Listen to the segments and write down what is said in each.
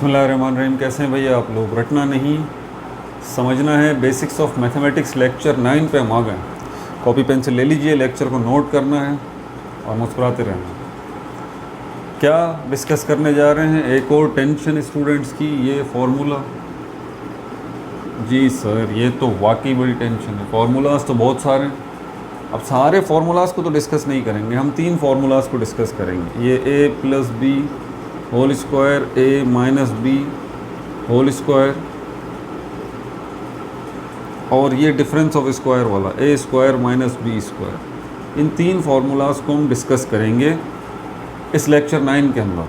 बिस्मिल्लाहिर्रहमानिर्रहीम। कैसे हैं भैया आप लोग? रटना नहीं, समझना है। बेसिक्स ऑफ मैथमेटिक्स लेक्चर 9 पे हम आ गए। कॉपी पेंसिल ले लीजिए, लेक्चर को नोट करना है और मुस्कुराते रहना। क्या डिस्कस करने जा रहे हैं? एक और टेंशन स्टूडेंट्स की, ये फार्मूला। जी सर, ये तो वाकई बड़ी टेंशन है। फार्मूलाज तो बहुत सारे हैं। अब सारे फार्मूलाज को तो डिस्कस नहीं करेंगे, हम 3 फार्मूलाज को डिस्कस करेंगे। ये ए प्लस बी होल स्क्वायर, ए माइनस बी होल स्क्वायर, और ये डिफरेंस ऑफ स्क्वायर वाला A square minus B square. In 3 formulas को हम डिस्कस करेंगे इस लेक्चर 9 के अंदर।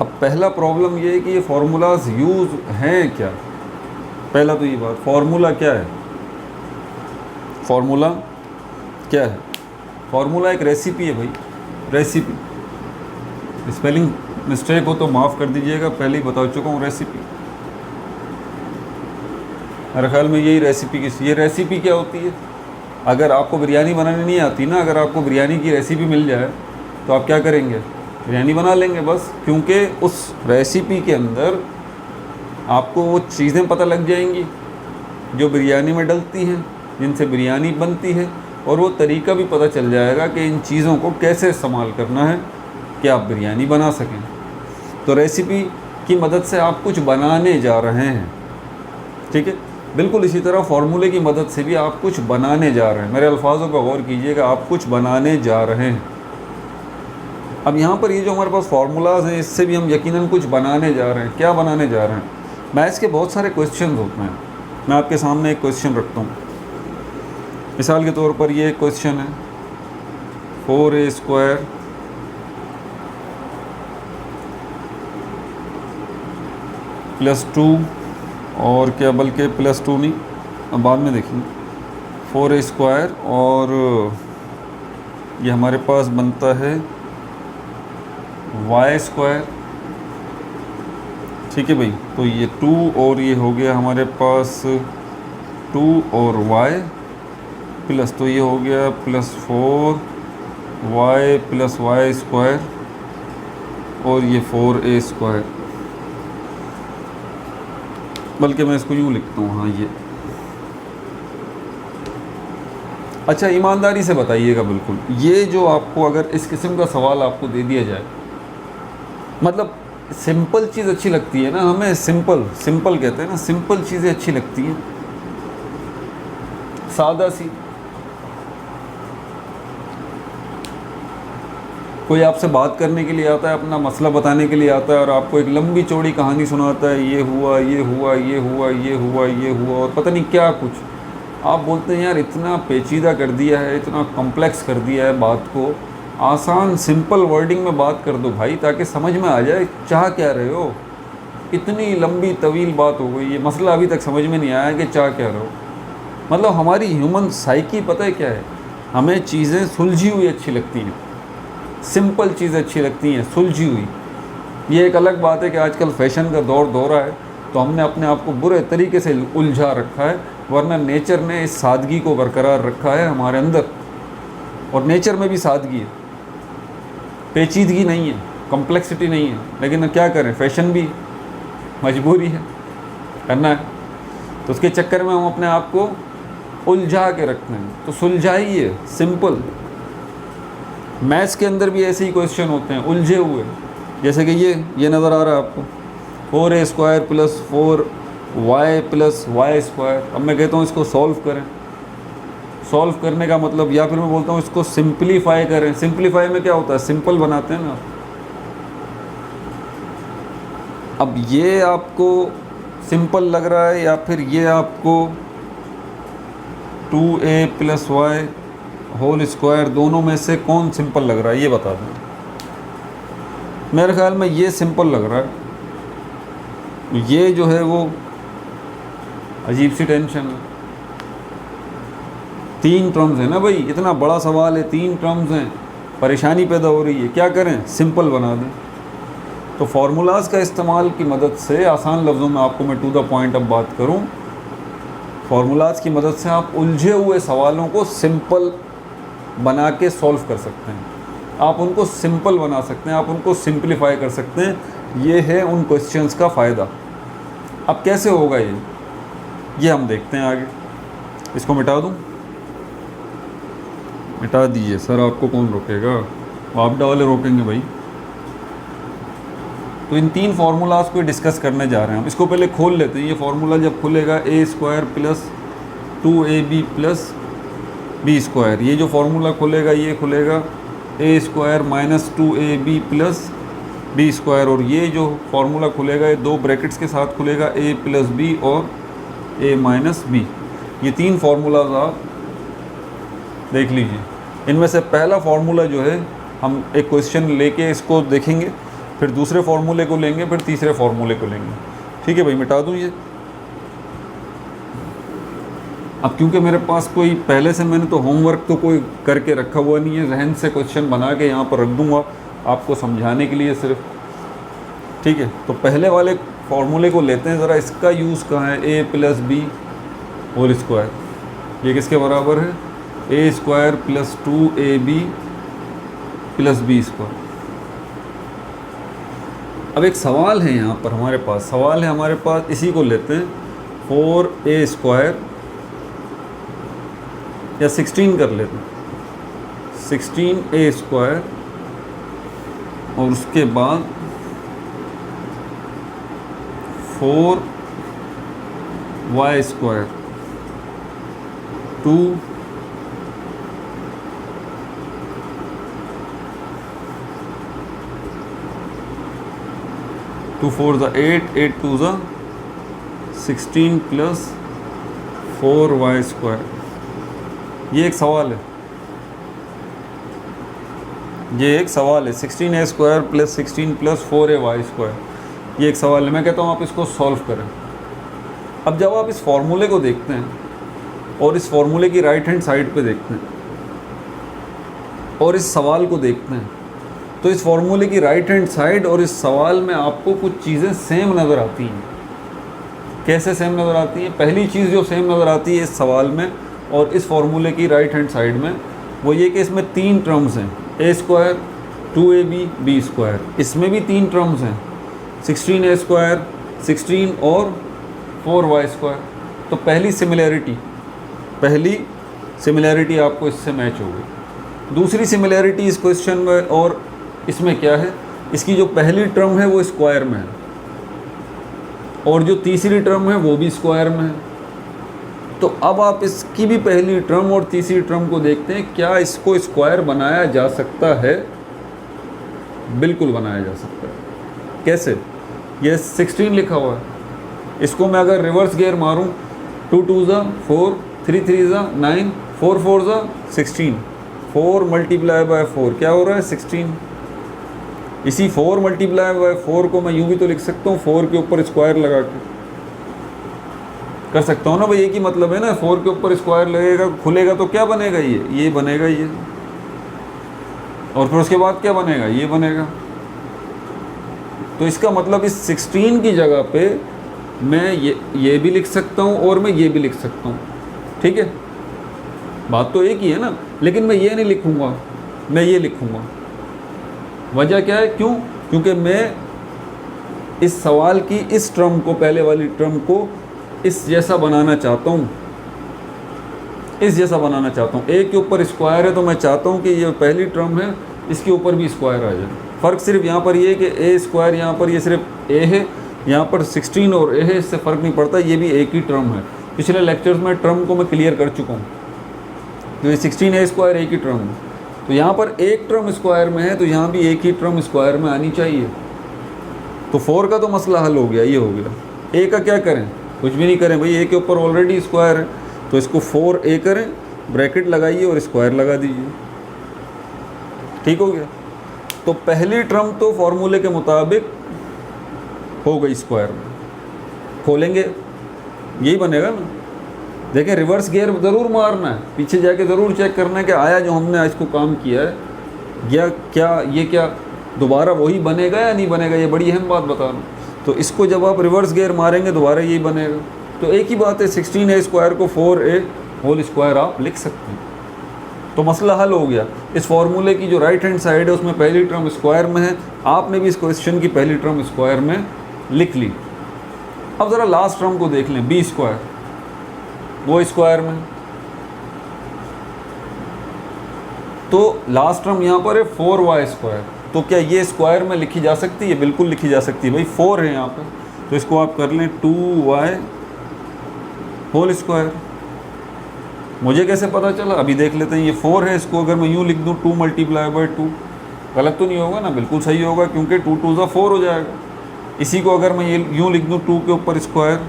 अब पहला प्रॉब्लम ये है कि ये फार्मूलाज यूज़ हैं क्या। पहला तो ये बात, फार्मूला क्या है? फार्मूला क्या है? फार्मूला एक रेसिपी है भाई, रेसिपी। स्पेलिंग मिस्टेक हो तो माफ़ कर दीजिएगा, पहले ही बता चुका हूँ। रेसिपी, मेरे ख्याल में यही रेसिपी की। ये रेसिपी क्या होती है? अगर आपको बिरयानी बनानी नहीं आती ना, अगर आपको बिरयानी की रेसिपी मिल जाए तो आप क्या करेंगे? बिरयानी बना लेंगे बस, क्योंकि उस रेसिपी के अंदर आपको वो चीज़ें पता लग जाएंगी जो बिरयानी में डलती हैं, जिनसे बिरयानी बनती है, और वो तरीका भी पता चल जाएगा कि इन चीज़ों को कैसे इस्तेमाल करना है कि आप बिरयानी बना सकें। तो रेसिपी की मदद से आप कुछ बनाने जा रहे हैं, ठीक है। बिल्कुल इसी तरह फार्मूले की मदद से भी आप कुछ बनाने जा रहे हैं। मेरे अल्फाजों पर गौर कीजिएगा, आप कुछ बनाने जा रहे हैं। अब यहाँ पर ये जो हमारे पास फार्मूलाज हैं, इससे भी हम यकीनन कुछ बनाने जा रहे हैं। क्या बनाने जा रहे हैं? मैथ्स के बहुत सारे क्वेश्चन होते हैं। मैं आपके सामने एक क्वेश्चन रखता हूँ। मिसाल के तौर पर ये एक क्वेश्चन है, 4a स्क्वायर प्लस 2, और क्या बल्कि प्लस 2 नहीं, अब बाद में देखेंगे, 4a स्क्वायर, और ये हमारे पास बनता है y स्क्वायर, ठीक है भाई। तो ये 2 और ये हो गया हमारे पास 2 और y प्लस, तो ये हो गया plus 4y plus y square, और ये 4a स्क्वायर। बल्कि मैं इसको यूँ लिखता हूँ, हाँ ये। अच्छा, ईमानदारी से बताइएगा, बिल्कुल ये जो आपको अगर इस किस्म का सवाल आपको दे दिया जाए, मतलब सिंपल चीज़ अच्छी लगती है ना हमें। सिंपल कहते हैं ना, सिंपल चीज़ें अच्छी लगती हैं, सादा सी। कोई आपसे बात करने के लिए आता है, अपना मसला बताने के लिए आता है, और आपको एक लंबी चौड़ी कहानी सुनाता है, ये हुआ ये हुआ ये हुआ ये हुआ ये हुआ, और पता नहीं क्या कुछ। आप बोलते हैं यार इतना पेचीदा कर दिया है, इतना कॉम्प्लेक्स कर दिया है बात को, आसान सिंपल वर्डिंग में बात कर दो भाई, ताकि समझ में आ जाए चाह क्या रहे हो। इतनी लंबी तवील बात हो गई, ये मसला अभी तक समझ में नहीं आया कि चाह क्या रहे हो। मतलब हमारी ह्यूमन साइकी पता है क्या है? हमें चीज़ें सुलझी हुई अच्छी लगती हैं, सिंपल चीज़ें अच्छी लगती हैं, सुलझी हुई। ये एक अलग बात है कि आजकल फैशन का दौर है, तो हमने अपने आप को बुरे तरीके से उलझा रखा है, वरना नेचर ने इस सादगी को बरकरार रखा है हमारे अंदर। और नेचर में भी सादगी है, पेचीदगी नहीं है, कॉम्प्लेक्सिटी नहीं है। लेकिन क्या करें, फैशन भी मजबूरी है, करना है। तो उसके चक्कर में हम अपने आप को उलझा के रखते हैं। तो सुलझाइए, सिंपल। मैथ्स के अंदर भी ऐसे ही क्वेश्चन होते हैं, उलझे हुए। जैसे कि ये नज़र आ रहा है आपको, 4a square plus 4y plus y square. अब मैं कहता हूँ इसको सॉल्व करें। सॉल्व करने का मतलब, या फिर मैं बोलता हूँ इसको सिंप्लीफाई करें। सिंप्लीफाई में क्या होता है? सिंपल बनाते हैं ना। अब ये आपको सिंपल लग रहा है, या फिर ये आपको 2a plus y whole square, दोनों में से कौन सिंपल लग रहा है ये बता दें। मेरे ख्याल में ये सिंपल लग रहा है। ये जो है वो अजीब सी टेंशन है। 3 टर्म्स है ना भाई, इतना बड़ा सवाल है, 3 टर्म्स हैं, परेशानी पैदा हो रही है। क्या करें? सिंपल बना दें। तो फार्मूलाज का इस्तेमाल की मदद से, आसान लफ्ज़ों में आपको मैं टू द पॉइंट अब बात करूं, फार्मूलाज की मदद से आप उलझे हुए सवालों को सिंपल बना के सॉल्व कर सकते हैं। आप उनको सिंपल बना सकते हैं, आप उनको सिंप्लीफाई कर सकते हैं। ये है उन क्वेश्चंस का फ़ायदा। अब कैसे होगा ये हम देखते हैं आगे। इसको मिटा दूँ? मिटा दीजिए सर, आपको कौन रोकेगा, आपदा वाले रोकेंगे भाई। तो इन 3 फार्मूलाज को डिस्कस करने जा रहे हैं हम। इसको पहले खोल लेते हैं। ये फार्मूला जब खुलेगा a² plus 2ab plus b², ये जो फार्मूला खुलेगा ये खुलेगा a² minus 2ab plus b², और ये जो फार्मूला खुलेगा ये 2 ब्रैकेट्स के साथ खुलेगा a प्लस b और a माइनस b। ये 3 फार्मूलाज आप देख लीजिए। इनमें से पहला फार्मूला जो है हम एक क्वेश्चन लेके इसको देखेंगे, फिर दूसरे फार्मूले को लेंगे, फिर तीसरे फार्मूले को लेंगे। ठीक है भाई, मिटा दूँ ये। अब क्योंकि मेरे पास कोई पहले से मैंने तो होमवर्क तो कोई करके रखा हुआ नहीं है, जहन से क्वेश्चन बना के यहाँ पर रख दूँगा आपको समझाने के लिए सिर्फ। ठीक है, तो पहले वाले फार्मूले को लेते हैं ज़रा। इसका यूज़ कहाँ है? a plus B whole square, ये किसके बराबर है? a² plus 2ab plus b²। अब एक सवाल है यहाँ पर हमारे पास, इसी को लेते हैं 4a² या 16 कर लेते हैं, 16a² और उसके बाद 4y² 2 2 4 8, 8 2 16 प्लस 4y²। ये एक सवाल है, 16a² प्लस 16 प्लस 4ay²। ये एक सवाल है। मैं कहता हूँ आप इसको सॉल्व करें। अब जब आप इस फॉर्मूले को देखते हैं और इस फॉर्मूले की राइट हैंड साइड पे देखते हैं और इस सवाल को देखते हैं, तो इस फॉर्मूले की राइट हैंड साइड और इस सवाल में आपको कुछ चीज़ें सेम नज़र आती हैं। कैसे सेम नज़र आती हैं? पहली चीज़ जो सेम नज़र आती है इस सवाल में और इस फॉर्मूले की राइट हैंड साइड में, वो ये कि इसमें 3 टर्म्स हैं, a², 2ab, b²। इसमें भी 3 टर्म्स हैं, 16a², 16 और 4y²। तो पहली सिमिलैरिटी आपको इससे मैच हो गई। दूसरी सिमिलैरिटी इस क्वेश्चन में और इसमें क्या है? इसकी जो पहली टर्म है वो स्क्वायर में है और जो तीसरी टर्म है वो भी स्क्वायर में है। तो अब आप इसकी भी पहली टर्म और तीसरी टर्म को देखते हैं, क्या इसको स्क्वायर बनाया जा सकता है? बिल्कुल बनाया जा सकता है। कैसे? ये 16 लिखा हुआ है, इसको मैं अगर रिवर्स गियर मारूं, 2 2 4, 3 3 9, 4 4 16, 4 मल्टीप्लाई बाय 4 क्या हो रहा है? 16। इसी 4 मल्टीप्लाई बाय 4 को मैं यूँ भी तो लिख सकता हूँ, 4 के ऊपर स्क्वायर लगा के कर सकता हूँ ना भाई। एक ही मतलब है ना, 4 के ऊपर स्क्वायर लगेगा, खुलेगा तो क्या बनेगा? ये बनेगा ये, और फिर उसके बाद क्या बनेगा? ये बनेगा। तो इसका मतलब इस 16 की जगह पे मैं ये भी लिख सकता हूँ और मैं ये भी लिख सकता हूँ। ठीक है, बात तो एक ही है ना, लेकिन मैं ये नहीं लिखूँगा, मैं ये लिखूँगा। वजह क्या है? क्यों? क्योंकि मैं इस सवाल की इस टर्म को, पहले वाली टर्म को इस जैसा बनाना चाहता हूँ, a के ऊपर स्क्वायर है तो मैं चाहता हूँ कि ये पहली टर्म है इसके ऊपर भी स्क्वायर आ जाए। फ़र्क सिर्फ यहाँ पर ये है कि a² यहाँ पर ये सिर्फ a है, यहाँ पर 16 और a है, इससे फ़र्क नहीं पड़ता, ये भी एक ही टर्म है। पिछले लेक्चर्स में टर्म को मैं क्लियर कर चुका हूँ, तो ये 16a² एक ही टर्म है। तो यहाँ पर एक टर्म स्क्वायर में है तो यहाँ भी एक ही टर्म स्क्वायर में आनी चाहिए। तो 4 का तो मसला हल हो गया, ये हो गया। a का क्या करें? कुछ भी नहीं करें भाई, a के ऊपर ऑलरेडी स्क्वायर है, तो इसको 4a करें, ब्रैकेट लगाइए और स्क्वायर लगा दीजिए। ठीक हो गया। तो पहली टर्म तो फॉर्मूले के मुताबिक हो गई स्क्वायर में, खोलेंगे यही बनेगा ना। देखें, रिवर्स गियर ज़रूर मारना है, पीछे जाके ज़रूर चेक करना है कि आया जो हमने आज को काम किया है या क्या ये क्या दोबारा वही बनेगा या नहीं बनेगा। ये बड़ी अहम बात बता रहा हूँ। तो इसको जब आप रिवर्स गियर मारेंगे दोबारा यही बनेगा। तो एक ही बात है, 16a² को 4a होल स्क्वायर आप लिख सकते हैं। तो मसला हल हो गया। इस फॉर्मूले की जो राइट हैंड साइड है उसमें पहली टर्म स्क्वायर में है, आपने भी इस क्वेश्चन की पहली टर्म स्क्वायर में लिख ली। अब ज़रा लास्ट टर्म को देख लें, बी स्क्वायर, वो स्क्वायर में, तो लास्ट टर्म यहाँ पर है 4y स्क्वायर। तो क्या ये स्क्वायर में लिखी जा सकती है? बिल्कुल लिखी जा सकती है भाई, 4 है यहाँ पे, तो इसको आप कर लें 2y होल स्क्वायर। मुझे कैसे पता चला? अभी देख लेते हैं। ये 4 है, इसको अगर मैं यूँ लिख दूँ 2 × 2, गलत तो नहीं होगा ना? बिल्कुल सही होगा, क्योंकि 2 2 = 4 हो जाएगा। इसी को अगर मैं ये यूँ लिख दूँ 2 के ऊपर स्क्वायर,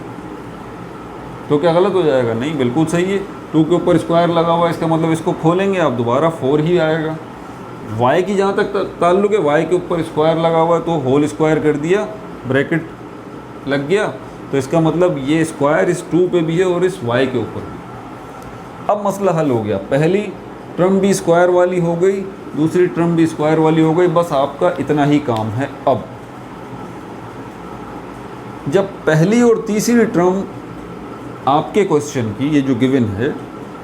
तो क्या गलत हो जाएगा? नहीं, बिल्कुल सही है। 2 के ऊपर स्क्वायर लगा हुआ है, इसका मतलब इसको खोलेंगे आप दोबारा 4 ही आएगा। y की जहाँ तक ताल्लुक है, y के ऊपर स्क्वायर लगा हुआ है तो होल स्क्वायर कर दिया, ब्रैकेट लग गया, तो इसका मतलब ये स्क्वायर इस 2 पे भी है और इस y के ऊपर भी। अब मसला हल हो गया। पहली टर्म भी स्क्वायर वाली हो गई, दूसरी टर्म भी स्क्वायर वाली हो गई, बस आपका इतना ही काम है। अब जब पहली और तीसरी टर्म आपके क्वेश्चन की, ये जो गिवन है,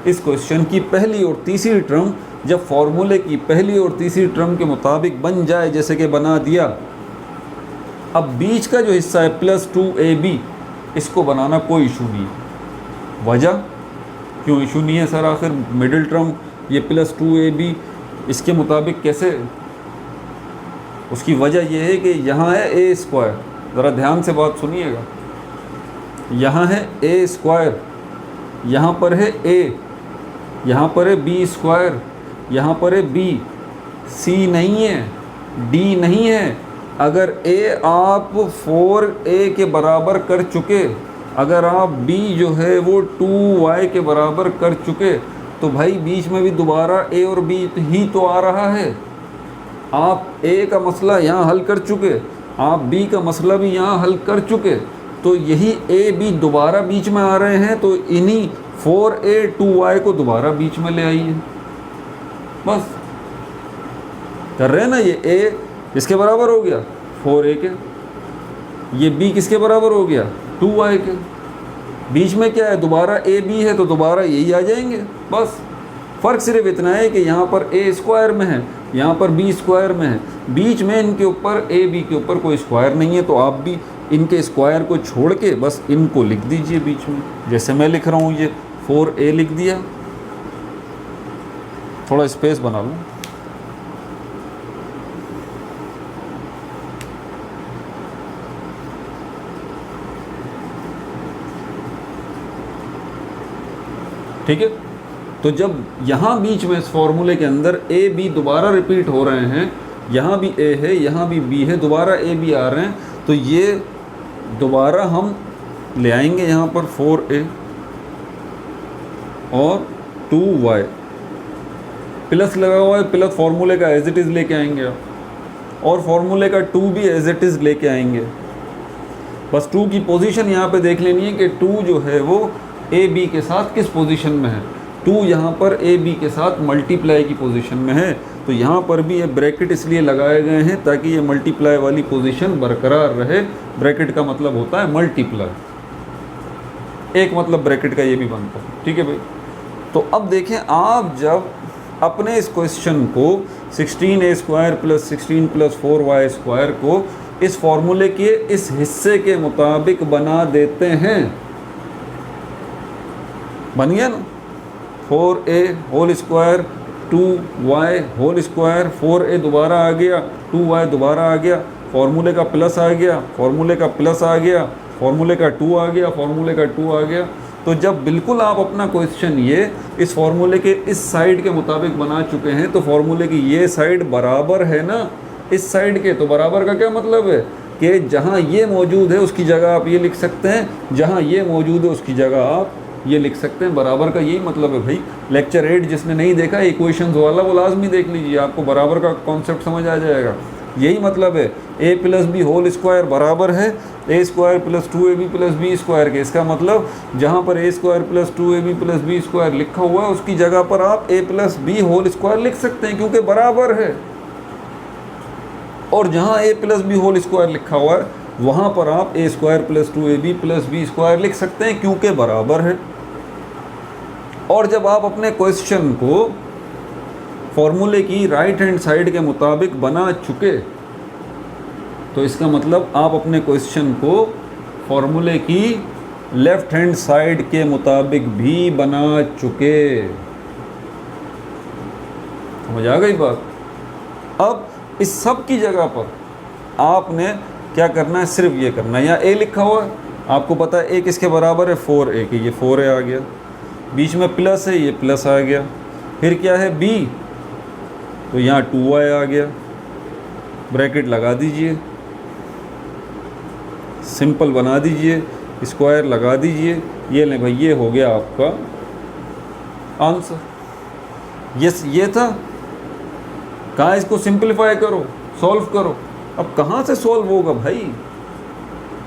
इस क्वेश्चन की पहली और तीसरी टर्म जब फॉर्मूले की पहली और तीसरी टर्म के मुताबिक बन जाए, जैसे कि बना दिया, अब बीच का जो हिस्सा है +2ab, इसको बनाना कोई इशू नहीं है। वजह क्यों इशू नहीं है सर? आखिर मिडिल टर्म ये +2ab इसके मुताबिक कैसे? उसकी वजह यह है कि यहाँ है a स्क्वायर, ज़रा ध्यान से बात सुनिएगा। यहाँ है a स्क्वायर, यहाँ पर है a, यहाँ पर है b स्क्वायर, यहाँ पर है b, c नहीं है, d नहीं है। अगर a आप 4a के बराबर कर चुके, अगर आप b जो है वो 2y के बराबर कर चुके, तो भाई बीच में भी दोबारा a और b ही तो आ रहा है। आप a का मसला यहाँ हल कर चुके, आप b का मसला भी यहाँ हल कर चुके, तो यही a b दोबारा बीच में आ रहे हैं, तो इन्हीं 4a 2y को दोबारा बीच में ले आइए। बस कर रहे हैं ना। ये a इसके बराबर हो गया 4a के, ये b किसके बराबर हो गया 2y के, बीच में क्या है दोबारा a b है, तो दोबारा यही आ जाएंगे। बस फ़र्क सिर्फ इतना है कि यहाँ पर a स्क्वायर में है, यहाँ पर b स्क्वायर में है, बीच में इनके ऊपर a b के ऊपर कोई स्क्वायर नहीं है, तो आप भी इनके स्क्वायर को छोड़ के बस इनको लिख दीजिए बीच में, जैसे मैं लिख रहा हूँ, ये 4a लिख दिया। थोड़ा स्पेस बना लूँ। ठीक है, तो जब यहाँ बीच में इस फॉर्मूले के अंदर a b दोबारा रिपीट हो रहे हैं, यहाँ भी a है, यहाँ भी b है, दोबारा a b आ रहे हैं, तो ये दोबारा हम ले आएंगे यहाँ पर 4a और 2y, प्लस लगा हुआ है, प्लस फार्मूले का एज इट इज़ लेके आएंगे आप, और फार्मूले का 2 भी एज इट इज़ लेके आएंगे। बस 2 की पोजीशन यहाँ पे देख लेनी है कि 2 जो है वो ए बी के साथ किस पोजीशन में है। 2 यहाँ पर ए बी के साथ मल्टीप्लाई की पोजीशन में है, तो यहाँ पर भी ये ब्रैकेट इसलिए लगाए गए हैं ताकि ये मल्टीप्लाई वाली पोजीशन बरकरार रहे। ब्रैकेट का मतलब होता है मल्टीप्लाई, एक मतलब ब्रैकेट का ये भी बनता है। ठीक है भाई, तो अब देखें, आप जब अपने इस क्वेश्चन को 16a² + 16 + 4y² को इस फॉर्मूले के इस हिस्से के मुताबिक बना देते हैं, बन गया ना, 4a whole square 2y whole square, 4a दोबारा आ गया, 2y दोबारा आ गया, फॉर्मूले का प्लस आ गया, फॉर्मूले का प्लस आ गया, फॉर्मूले का 2 आ गया, फॉर्मूले का 2 आ गया। तो जब बिल्कुल आप अपना क्वेश्चन ये इस फॉर्मूले के इस साइड के मुताबिक बना चुके हैं, तो फॉर्मूले की ये साइड बराबर है ना इस साइड के, तो बराबर का क्या मतलब है कि जहाँ ये मौजूद है उसकी जगह आप ये लिख सकते हैं, जहाँ ये मौजूद है उसकी जगह आप ये लिख सकते हैं। बराबर का यही मतलब है भाई। लेक्चर 8 जिसने नहीं देखा इक्वेशंस वाला, वो लाजमी देख लीजिए, आपको बराबर का कॉन्सेप्ट समझ आ जाएगा। यही मतलब है a + b होल स्क्वायर बराबर है a² + 2ab + b² के। इसका मतलब जहाँ पर a² + 2ab + b² लिखा हुआ है उसकी जगह पर आप a + b होल स्क्वायर लिख सकते हैं, क्योंकि बराबर है। और जहाँ a + b होल स्क्वायर लिखा हुआ है वहाँ पर आप a² + 2ab + b² लिख सकते हैं, क्योंकि बराबर है। और जब आप अपने क्वेश्चन को फॉर्मूले की राइट हैंड साइड के मुताबिक बना चुके, तो इसका मतलब आप अपने क्वेश्चन को फॉर्मूले की लेफ्ट हैंड साइड के मुताबिक भी बना चुके। समझ आ गई बात। अब इस सब की जगह पर आपने क्या करना है, सिर्फ ये करना है। यहाँ ए लिखा हुआ है, आपको पता है ए किसके बराबर है, 4a के, ये 4a आ गया। बीच में प्लस है, ये प्लस आ गया। फिर क्या है b, तो यहाँ 2y आ गया। ब्रैकेट लगा दीजिए, सिंपल बना दीजिए, स्क्वायर लगा दीजिए। ये ले भाई, ये हो गया आपका आंसर। ये था। कहाँ इसको सिंपलीफाई करो, सॉल्व करो। अब कहाँ से सॉल्व होगा भाई,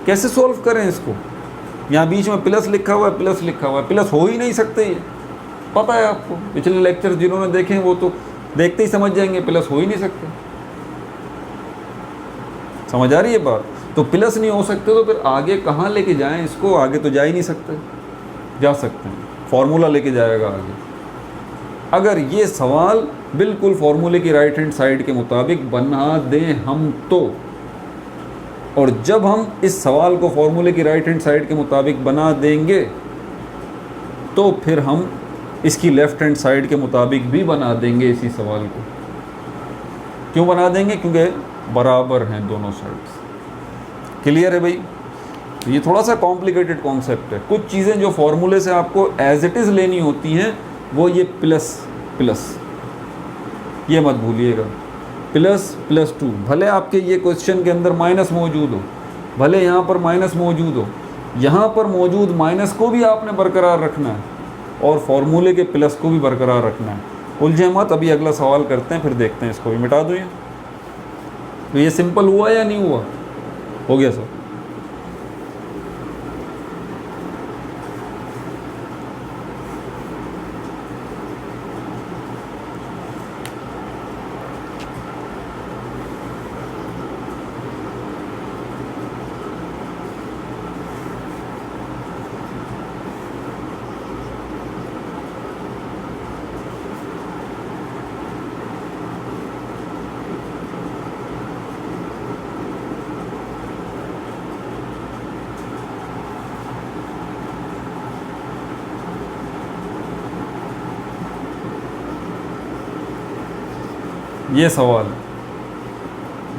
कैसे सॉल्व करें इसको। यहाँ बीच में प्लस लिखा हुआ है, प्लस लिखा हुआ है, प्लस हो ही नहीं सकते। ये पता है आपको, पिछले लेक्चर जिन्होंने देखे वो तो देखते ही समझ जाएंगे प्लस हो ही नहीं सकते। समझ आ रही है बात। तो प्लस नहीं हो सकते तो फिर आगे कहाँ लेके जाएं इसको, आगे तो जा ही नहीं सकते। जा सकते हैं, फॉर्मूला लेके जाएगा आगे। अगर ये सवाल बिल्कुल फॉर्मूले की राइट हैंड साइड के मुताबिक बना दें हम तो, और जब हम इस सवाल को फॉर्मूले की राइट हैंड साइड के मुताबिक बना देंगे तो फिर हम इसकी लेफ्ट हैंड साइड के मुताबिक भी बना देंगे इसी सवाल को। क्यों बना देंगे, क्योंकि बराबर हैं दोनों साइड्स। क्लियर है भाई। तो ये थोड़ा सा कॉम्प्लिकेटेड कॉन्सेप्ट है। कुछ चीज़ें जो फॉर्मूले से आपको एज इट इज़ लेनी होती हैं, वो ये प्लस प्लस, ये मत भूलिएगा। प्लस प्लस 2, भले आपके ये क्वेश्चन के अंदर माइनस मौजूद हो, भले यहाँ पर माइनस मौजूद हो, यहाँ पर मौजूद माइनस को भी आपने बरकरार रखना है और फॉर्मूले के प्लस को भी बरकरार रखना है। उलझे मत। अभी अगला सवाल करते हैं, फिर देखते हैं। इसको भी मिटा दूँ। तो ये सिंपल हुआ या नहीं हुआ, हो गया सर।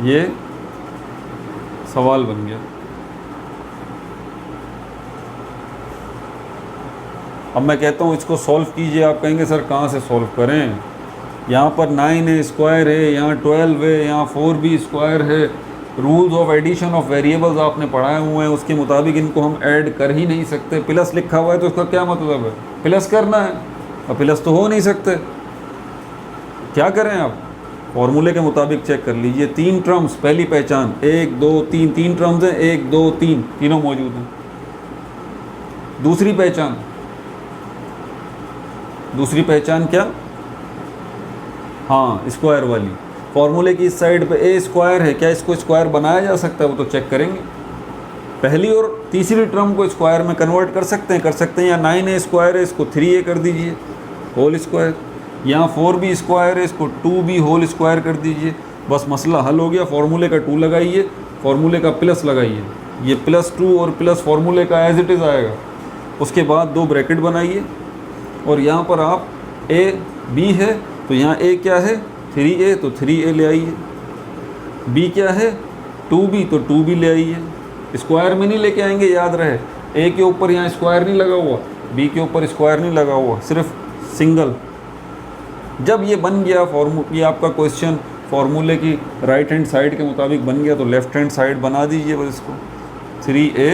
ये सवाल बन गया। अब मैं कहता हूँ इसको सॉल्व कीजिए, आप कहेंगे सर कहाँ से सॉल्व करें, यहाँ पर 9a स्क्वायर है, यहाँ 12 है, यहाँ 4b स्क्वायर है। Rules of addition of variables आपने पढ़ाए हुए हैं, उसके मुताबिक इनको हम ऐड कर ही नहीं सकते। प्लस लिखा हुआ है तो उसका क्या मतलब है, प्लस करना है, और प्लस तो हो नहीं सकते। क्या करें आप, फॉर्मूले के मुताबिक चेक कर लीजिए। 3 टर्म्स, पहली पहचान 1 2 3, 3 टर्म्स हैं, 1 2 3, तीनों मौजूद हैं। दूसरी पहचान क्या, हाँ स्क्वायर वाली। फॉर्मूले की इस साइड पे ए स्क्वायर है, क्या इसको स्क्वायर बनाया जा सकता है, वो तो चेक करेंगे। पहली और तीसरी टर्म को स्क्वायर में कन्वर्ट कर सकते हैं। या 9a स्क्वायर है, इसको 3a कर दीजिए होल स्क्वायर। यहाँ 4b स्क्वायर है, इसको 2b होल स्क्वायर कर दीजिए। बस मसला हल हो गया। फॉर्मूले का 2 लगाइए, फॉर्मूले का प्लस लगाइए। ये +2 और प्लस फॉर्मूले का एज इट इज़ आएगा। उसके बाद 2 ब्रैकेट बनाइए और यहाँ पर आप a b है तो यहाँ a क्या है 3a, तो 3a ले आइए। b क्या है 2b, तो 2b ले आइए। स्क्वायर में नहीं लेके आएंगे, याद रहे। a के ऊपर यहाँ स्क्वायर नहीं लगा हुआ, b के ऊपर स्क्वायर नहीं लगा हुआ, सिर्फ सिंगल। जब ये बन गया ये आपका क्वेश्चन फॉर्मूले की राइट हैंड साइड के मुताबिक बन गया, तो लेफ़्ट हैंड साइड बना दीजिए बस इसको। 3a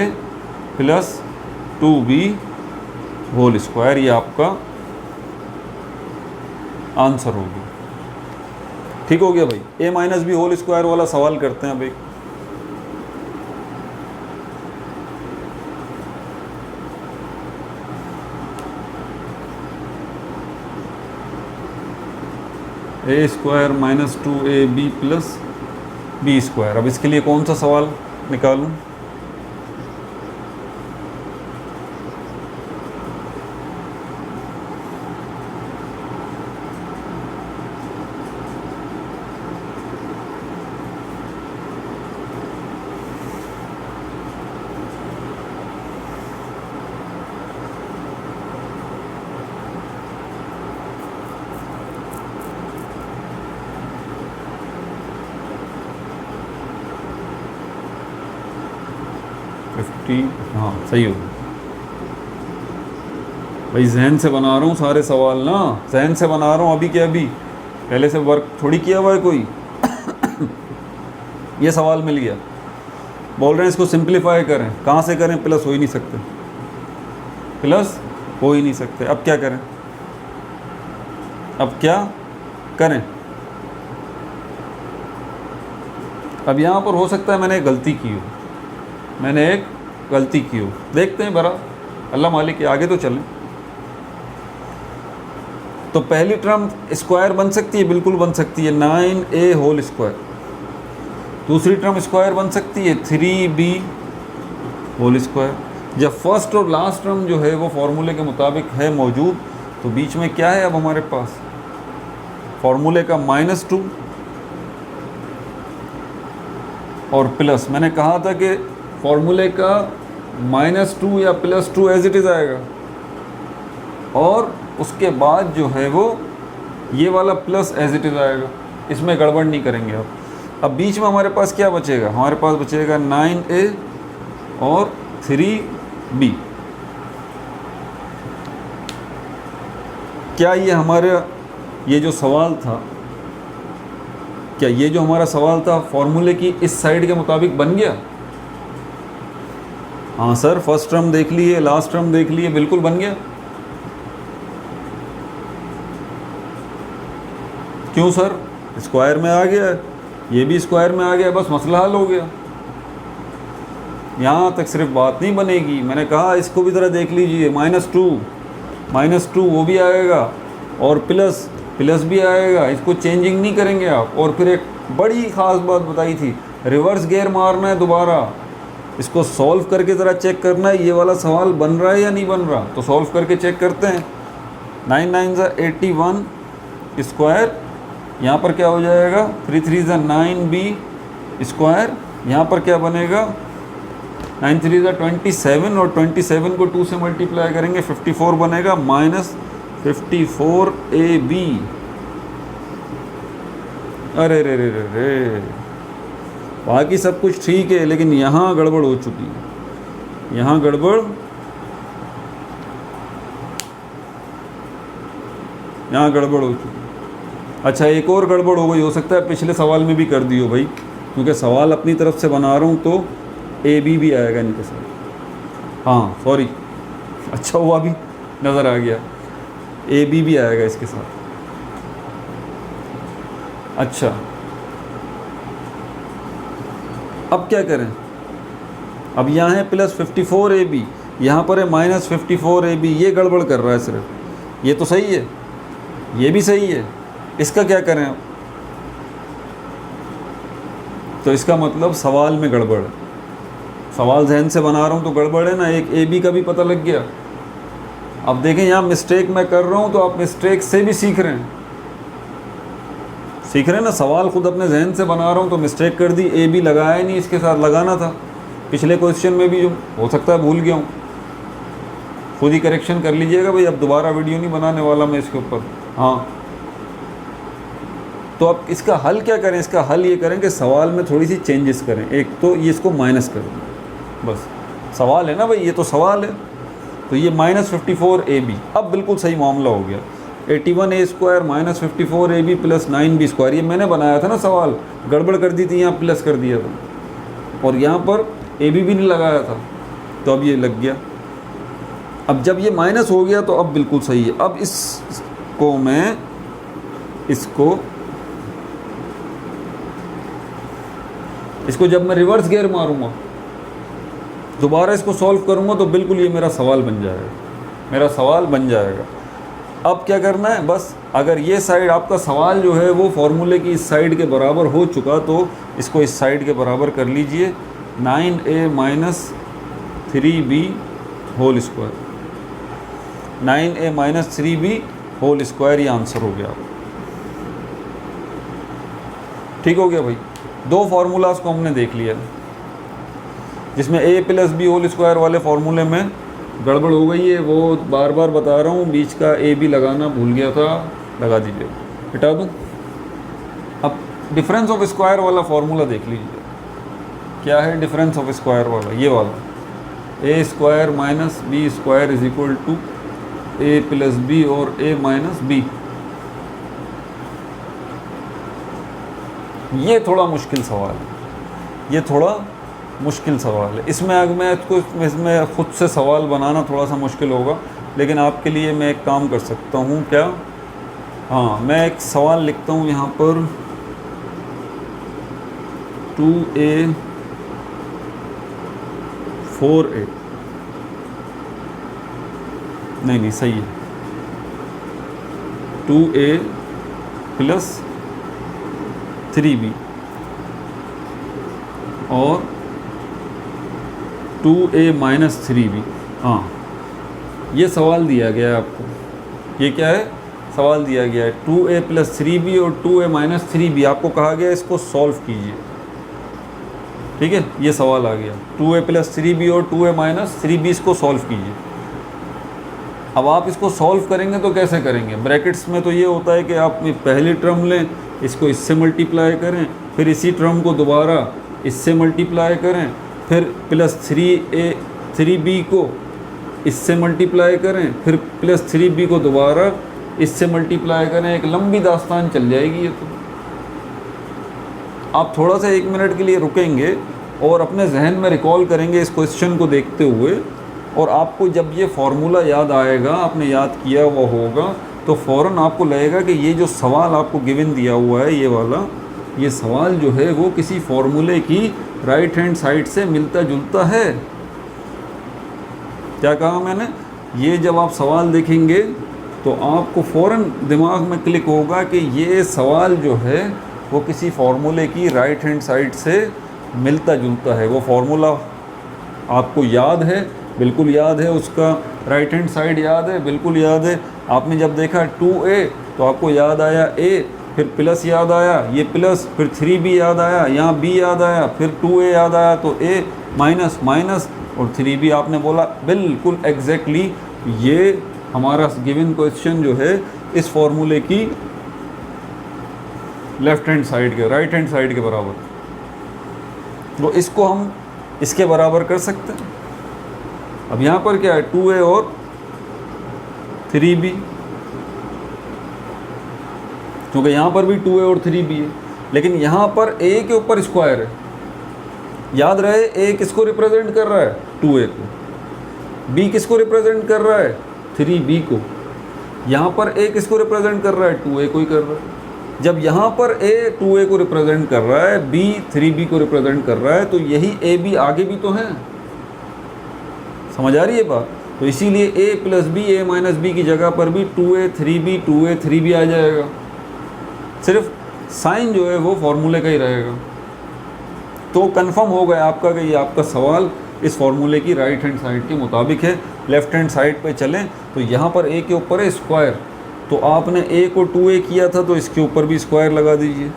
+ 2b होल स्क्वायर, ये आपका आंसर हो गया। ठीक हो गया भाई। a - b होल स्क्वायर वाला सवाल करते हैं भाई। a square - 2ab + b square. अब इसके लिए कौन सा सवाल निकालूं, 50, हाँ सही हो गया भाई। जहन से बना रहा हूँ सारे सवाल ना, जहन से बना रहा हूँ अभी के अभी, पहले से वर्क थोड़ी किया हुआ है कोई। ये सवाल मिल गया, बोल रहे हैं इसको सिंप्लीफाई करें। कहाँ से करें? प्लस हो ही नहीं सकते, प्लस हो ही नहीं सकते। अब क्या करें? अब क्या करें? अब यहाँ पर हो सकता है मैंने एक गलती की हो, मैंने एक गलती की हो। देखते हैं बरा, अल्लाह मालिक के, आगे तो चलें। तो पहली टर्म स्क्वायर बन सकती है, बिल्कुल बन सकती है, 9a होल स्क्वायर। दूसरी टर्म स्क्वायर बन सकती है, 3b होल स्क्वायर। जब फर्स्ट और लास्ट टर्म जो है वो फॉर्मूले के मुताबिक है मौजूद, तो बीच में क्या है अब हमारे पास? फॉर्मूले का -2 और प्लस। मैंने कहा था कि फॉर्मूले का -2 या +2 एज इट इज़ आएगा, और उसके बाद जो है वो ये वाला प्लस एज इट इज़ आएगा। इसमें गड़बड़ नहीं करेंगे आप। अब बीच में हमारे पास क्या बचेगा? हमारे पास बचेगा 9a और 3b। क्या ये हमारा ये जो सवाल था, क्या ये जो हमारा सवाल था फॉर्मूले की इस साइड के मुताबिक बन गया? हाँ सर, फर्स्ट टर्म देख लिए, लास्ट टर्म देख लिए, बिल्कुल बन गया। क्यों सर? स्क्वायर में आ गया, ये भी स्क्वायर में आ गया, बस मसला हल हो गया। यहाँ तक सिर्फ बात नहीं बनेगी, मैंने कहा इसको भी ज़रा देख लीजिए। -2 वो भी आएगा, और प्लस भी आएगा, इसको चेंजिंग नहीं करेंगे आप। और फिर एक बड़ी ख़ास बात बताई थी, रिवर्स गियर मारना है दोबारा, इसको सॉल्व करके ज़रा चेक करना है ये वाला सवाल बन रहा है या नहीं बन रहा। तो सॉल्व करके चेक करते हैं। 9 9 81 स्क्वायर, यहाँ पर क्या हो जाएगा? 3 3 9b स्क्वायर, यहाँ पर क्या बनेगा? 9 3 27, और 27 को 2 से मल्टीप्लाई करेंगे 54 बनेगा, -54ab। अरे रे रे रे रे, बाकी सब कुछ ठीक है, लेकिन यहाँ गड़बड़ हो चुकी है। यहाँ गड़बड़, यहाँ गड़बड़ हो चुकी है। अच्छा, एक और गड़बड़ हो गई, हो सकता है पिछले सवाल में भी कर दी हो भाई, क्योंकि सवाल अपनी तरफ से बना रहा हूँ तो AB भी आएगा इनके साथ। हाँ सॉरी, अच्छा हुआ भी नज़र आ गया, AB भी आएगा इसके साथ। अच्छा, अब क्या करें? अब यहाँ है +54ab, यहाँ पर है -54ab। ये गड़बड़ कर रहा है सिर्फ, ये तो सही है, ये भी सही है, इसका क्या करें अब? तो इसका मतलब सवाल में गड़बड़ है। सवाल जहन से बना रहा हूँ तो गड़बड़ है ना। एक AB का भी पता लग गया। अब देखें, यहाँ मिस्टेक मैं कर रहा हूँ तो आप मिस्टेक से भी सीख रहे हैं, ना। सवाल खुद अपने जहन से बना रहा हूँ तो मिस्टेक कर दी, AB लगाया नहीं, इसके साथ लगाना था। पिछले क्वेश्चन में भी जो हो सकता है भूल गया हूँ, खुद ही करेक्शन कर लीजिएगा भाई। अब दोबारा वीडियो नहीं बनाने वाला मैं इसके ऊपर। हाँ, तो अब इसका हल क्या करें? इसका हल ये करें कि सवाल में थोड़ी सी चेंजेस करें। एक तो ये इसको माइनस कर दें, बस। सवाल है ना भाई, ये तो सवाल है। तो ये -54ab, अब बिल्कुल सही मामला हो गया। 81a square -54ab + 9b square, ये मैंने बनाया था ना सवाल, गड़बड़ कर दी थी, यहाँ प्लस कर दिया था, और यहाँ पर AB भी नहीं लगाया था, तो अब ये लग गया। अब जब ये माइनस हो गया तो अब बिल्कुल सही है। अब इसको मैं इसको जब मैं रिवर्स गियर मारूंगा, दोबारा इसको सॉल्व करूंगा, तो बिल्कुल ये मेरा सवाल बन जाएगा। अब क्या करना है? बस अगर ये साइड आपका सवाल जो है वो फॉर्मूले की इस साइड के बराबर हो चुका, तो इसको इस साइड के बराबर कर लीजिए। 9a - 3b whole square, 9a - 3b whole square, ये आंसर हो गया। ठीक हो गया भाई। दो फार्मूलाज को हमने देख लिया, जिसमें a + b होल स्क्वायर वाले फार्मूले में गड़बड़ हो गई है, वो बार बार बता रहा हूँ। बीच का AB लगाना भूल गया था, लगा दीजिए, हटा दूँ। अब डिफरेंस ऑफ स्क्वायर वाला फार्मूला देख लीजिए। क्या है डिफरेंस ऑफ स्क्वायर वाला? ये वाला A square minus B square is equal to A plus B और ए माइनस बी। ये थोड़ा मुश्किल सवाल है, ये थोड़ा मुश्किल सवाल है। इसमें अगर मैं इसमें ख़ुद से सवाल बनाना थोड़ा सा मुश्किल होगा, लेकिन आपके लिए मैं एक काम कर सकता हूँ। क्या? हाँ, मैं एक सवाल लिखता हूँ यहाँ पर 2a 4a, नहीं सही है, 2a प्लस 3b और 2a माइनस 3b। हाँ, ये सवाल दिया गया है आपको। ये क्या है? सवाल दिया गया है 2a प्लस 3b और 2a माइनस 3b। आपको कहा गया इसको सॉल्व कीजिए, ठीक है? ये सवाल आ गया 2a प्लस 3b और 2a माइनस 3b, इसको सॉल्व कीजिए। अब आप इसको सॉल्व करेंगे तो कैसे करेंगे? ब्रैकेट्स में तो ये होता है कि आप पहली टर्म लें, इसको इससे मल्टीप्लाई करें, फिर इसी टर्म को दोबारा इससे मल्टीप्लाई करें, फिर प्लस 3b को इससे मल्टीप्लाई करें, फिर प्लस 3b को दोबारा इससे मल्टीप्लाई करें। एक लंबी दास्तान चल जाएगी ये तो। आप थोड़ा सा 1 मिनट के लिए रुकेंगे और अपने जहन में रिकॉल करेंगे इस क्वेश्चन को देखते हुए, और आपको जब ये फार्मूला याद आएगा, आपने याद किया हुआ होगा, तो फ़ौरन आपको लगेगा कि ये जो सवाल आपको गिवन दिया हुआ है, ये वाला, ये सवाल जो है वो किसी फार्मूले की राइट हैंड साइड से मिलता जुलता है। क्या कहा मैंने? ये जब आप सवाल देखेंगे तो आपको फ़ौरन दिमाग में क्लिक होगा कि ये सवाल जो है वो किसी फार्मूले की राइट हैंड साइड से मिलता जुलता है। वो फार्मूला आपको याद है, बिल्कुल याद है, उसका राइट हैंड साइड याद है, बिल्कुल याद है। आपने जब देखा 2a तो आपको याद आया a, फिर प्लस याद आया, ये प्लस, फिर 3b याद आया, यहाँ b याद आया, फिर 2a याद आया, तो a माइनस माइनस और 3b आपने बोला। बिल्कुल एग्जैक्टली ये हमारा गिवन क्वेश्चन जो है इस फॉर्मूले की लेफ़्ट हैंड साइड के, राइट हैंड साइड के बराबर, तो इसको हम इसके बराबर कर सकते हैं। अब यहाँ पर क्या है? 2a और 3b, क्योंकि यहाँ पर भी 2a और 3b है, लेकिन यहाँ पर a के ऊपर स्क्वायर है। याद रहे a किसको रिप्रेजेंट कर रहा है? 2a को। b किसको रिप्रेजेंट कर रहा है? 3b को। यहाँ पर a किसको रिप्रेजेंट कर रहा है? 2a को ही कर रहा है। जब यहाँ पर a 2a को रिप्रेजेंट कर रहा है, b 3b को रिप्रेजेंट कर रहा है, तो यही a b आगे भी तो है। समझ आ रही है बात? तो इसीलिए a plus B, a minus B की जगह पर भी 2a 3b आ जाएगा। सिर्फ साइन जो है वो फार्मूले का ही रहेगा। तो कंफर्म हो गया आपका कि ये आपका सवाल इस फार्मूले की राइट हैंड साइड के मुताबिक है। लेफ़्ट हैंड साइड पे चलें तो यहाँ पर a के ऊपर है स्क्वायर, तो आपने a को 2a किया था तो इसके ऊपर भी स्क्वायर लगा दीजिए।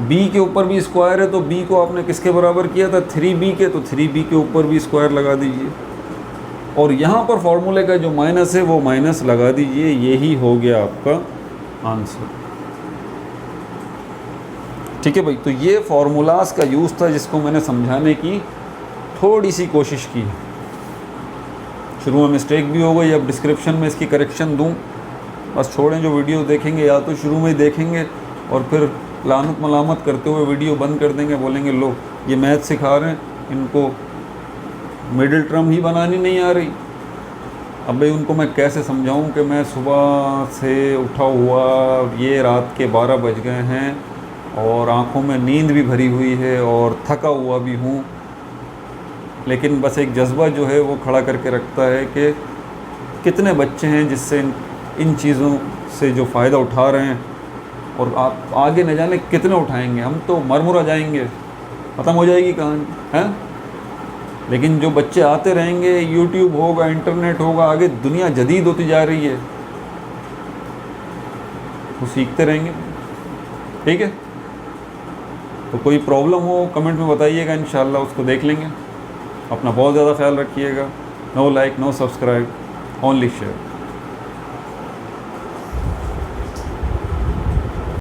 b के ऊपर भी स्क्वायर है तो b को आपने किसके बराबर किया था? 3b के, तो 3b के ऊपर भी स्क्वायर लगा दीजिए। और यहाँ पर फार्मूले का जो माइनस है वो माइनस लगा दीजिए। यही हो गया आपका आंसर। ठीक है भाई, तो ये फार्मूलाज का यूज़ था जिसको मैंने समझाने की थोड़ी सी कोशिश की। शुरू में मिस्टेक भी हो गई, अब डिस्क्रिप्शन में इसकी करेक्शन दूँ। बस छोड़ें, जो वीडियो देखेंगे या तो शुरू में ही देखेंगे और फिर लानत मलामत करते हुए वीडियो बंद कर देंगे, बोलेंगे लो ये मैथ सिखा रहे हैं, इनको मिडिल टर्म ही बनानी नहीं आ रही। अब भाई उनको मैं कैसे समझाऊं कि मैं सुबह से उठा हुआ, ये रात के 12 बज गए हैं और आँखों में नींद भी भरी हुई है और थका हुआ भी हूँ, लेकिन बस एक जज्बा जो है वो खड़ा करके रखता है कि कितने बच्चे हैं जिससे इन चीज़ों से जो फ़ायदा उठा रहे हैं, और आप आगे न जाने कितने उठाएंगे। हम तो मरमुरा जाएंगे, ख़त्म हो जाएगी कहानी है। लेकिन जो बच्चे आते रहेंगे, यूट्यूब होगा, इंटरनेट होगा, आगे दुनिया जदीद होती जा रही है, वो सीखते रहेंगे। ठीक है, तो कोई प्रॉब्लम हो कमेंट में बताइएगा, इंशाल्लाह उसको देख लेंगे। अपना बहुत ज़्यादा ख्याल रखिएगा। No like, no subscribe, only share.